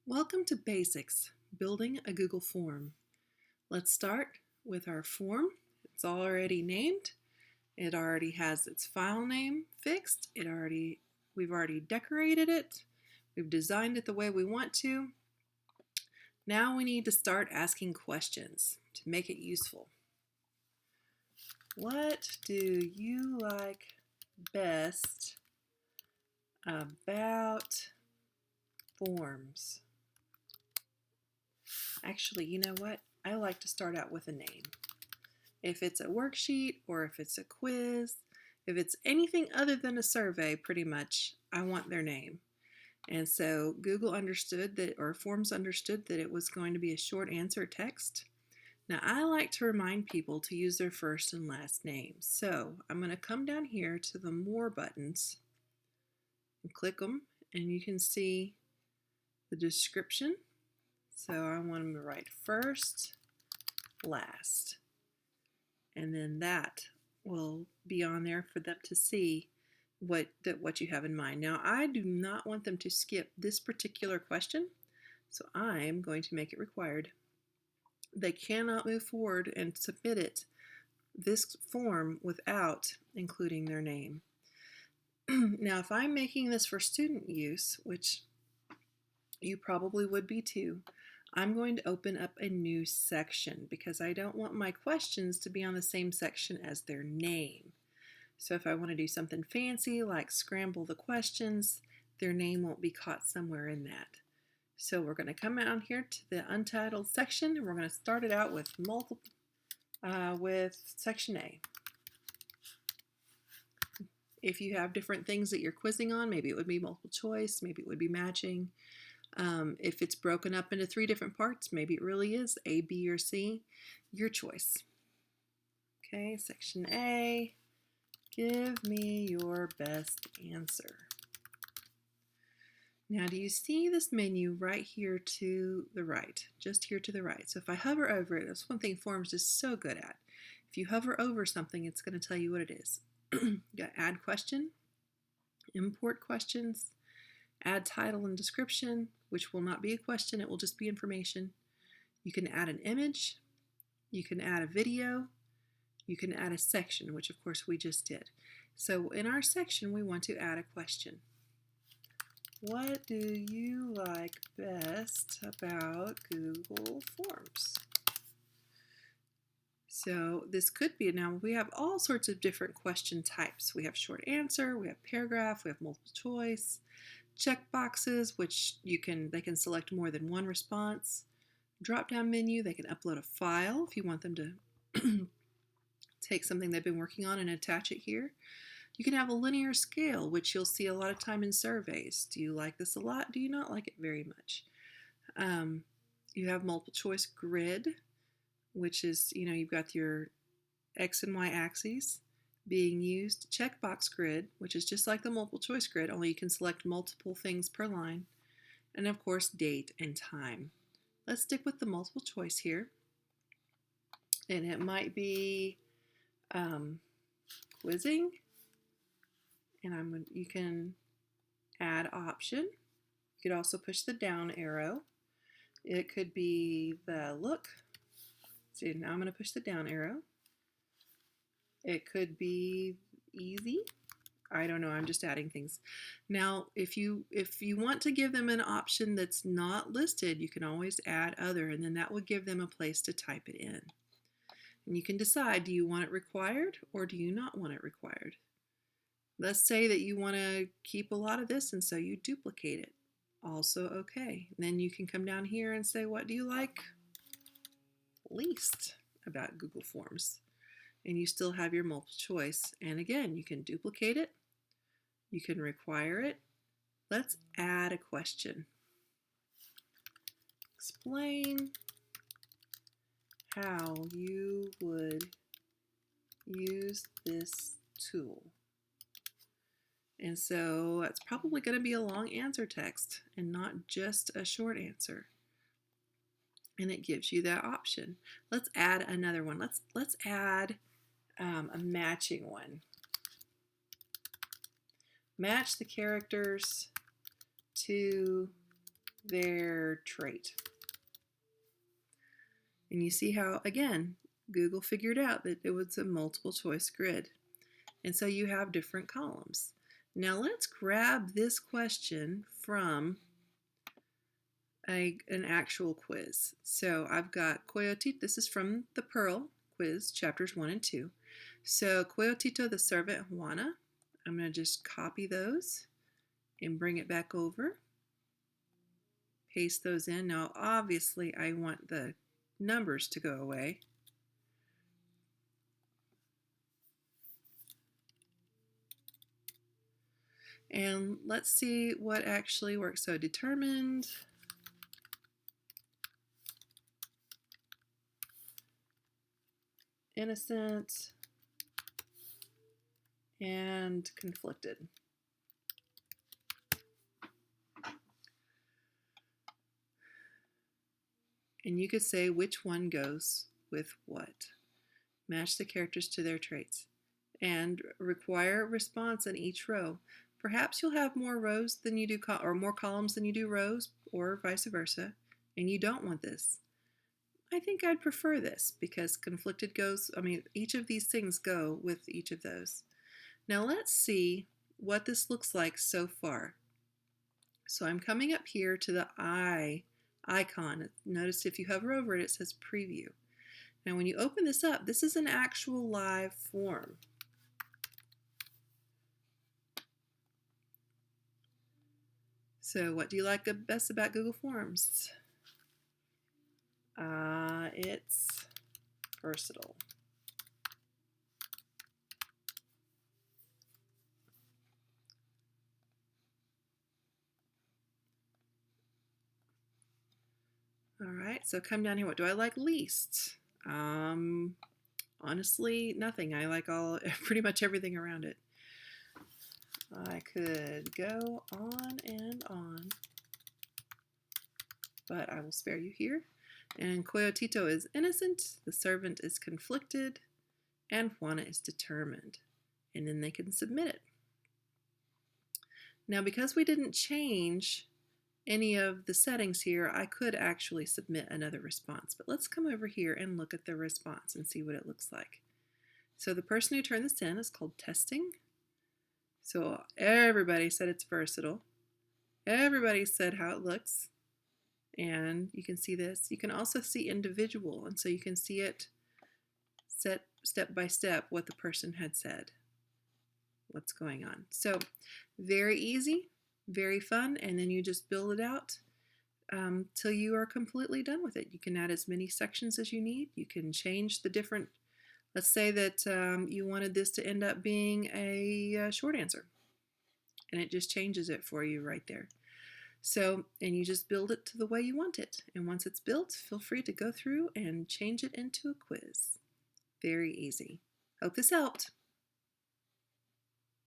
Welcome to Basics, Building a Google Form. Let's start with our form. It's already named. It already has its file name fixed. We've already decorated it. We've designed it the way we want to. Now we need to start asking questions to make it useful. What do you like best about forms? Actually, you know what? I like to start out with a name. If it's a worksheet or if it's a quiz, if it's anything other than a survey, pretty much, I want their name. And so Google understood that, or Forms understood that it was going to be a short answer text. Now I like to remind people to use their first and last name. So I'm going to come down here to the More buttons and click them, and you can see the description. So I want them to write first, last. And then that will be on there for them to see what you have in mind. Now, I do not want them to skip this particular question, so I'm going to make it required. They cannot move forward and submit this form without including their name. Now, if I'm making this for student use, which you probably would be too, I'm going to open up a new section because I don't want my questions to be on the same section as their name. So if I want to do something fancy like scramble the questions, their name won't be caught somewhere in that. So we're going to come out here to the untitled section, and we're going to start it out with section A. If you have different things that you're quizzing on, maybe it would be multiple choice, maybe it would be matching. If it's broken up into 3 different parts, maybe it really is A, B, or C, your choice. Okay, section A, give me your best answer. Now, do you see this menu right here to the right, just here to the right? So if I hover over it, that's one thing Forms is so good at. If you hover over something, it's going to tell you what it is. You got add question, import questions, add title and description, which will not be a question, it will just be information. You can add an image, you can add a video, you can add a section, which of course we just did. So in our section, we want to add a question. What do you like best about Google Forms? So this could be, now we have all sorts of different question types. We have short answer, we have paragraph, we have multiple choice, check boxes, which they can select more than one response. Drop down menu, they can upload a file if you want them to take something they've been working on and attach it here. You can have a linear scale, which you'll see a lot of time in surveys. Do you like this a lot? Do you not like it very much? You have multiple choice grid, which is, you've got your X and Y axes being used. Checkbox grid, which is just like the multiple choice grid, only you can select multiple things per line. And of course, date and time. Let's stick with the multiple choice here. And it might be quizzing. And you can add option. You could also push the down arrow. It could be the look. See, now I'm going to push the down arrow. It could be easy. I don't know, I'm just adding things. Now, if you want to give them an option that's not listed, you can always add other, and then that will give them a place to type it in. And you can decide, do you want it required or do you not want it required? Let's say that you want to keep a lot of this, and so you duplicate it. Also okay. And then you can come down here and say, what do you like least about Google Forms? And you still have your multiple choice. And again, you can duplicate it. You can require it. Let's add a question. Explain how you would use this tool. And so that's probably going to be a long answer text and not just a short answer. And it gives you that option. Let's add another one. Let's add a matching one. Match the characters to their trait. And you see how, again, Google figured out that it was a multiple choice grid. And so you have different columns. Now let's grab this question from an actual quiz. So I've got Coyotito, this is from the Pearl quiz, chapters 1 and 2. So Coyotito, the servant, Juana. I'm going to just copy those and bring it back over. Paste those in. Now obviously I want the numbers to go away. And let's see what actually works. So determined, innocent, and conflicted. And you could say which one goes with what. Match the characters to their traits. And require response in each row. Perhaps you'll have more rows than you do, or more columns than you do rows, or vice versa, and you don't want this. I think I'd prefer this because conflicted goes, each of these things go with each of those. Now let's see what this looks like so far. So I'm coming up here to the eye icon. Notice if you hover over it, it says preview. Now when you open this up, this is an actual live form. So what do you like best about Google Forms? It's versatile. All right, so come down here. What do I like least? Honestly, nothing. I like pretty much everything around it. I could go on and on, but I will spare you here. And Coyotito is innocent, the servant is conflicted, and Juana is determined. And then they can submit it. Now, because we didn't change any of the settings here, I could actually submit another response. But let's come over here and look at the response and see what it looks like. So the person who turned this in is called testing. So everybody said it's versatile. Everybody said how it looks. And you can see this. You can also see individual, and so you can see it set step by step what the person had said, what's going on. So very easy, very fun, and then you just build it out till you are completely done with it. You can add as many sections as you need. You can change the different, let's say that you wanted this to end up being a short answer, and it just changes it for you right there. So, and you just build it to the way you want it. And once it's built, feel free to go through and change it into a quiz. Very easy. Hope this helped.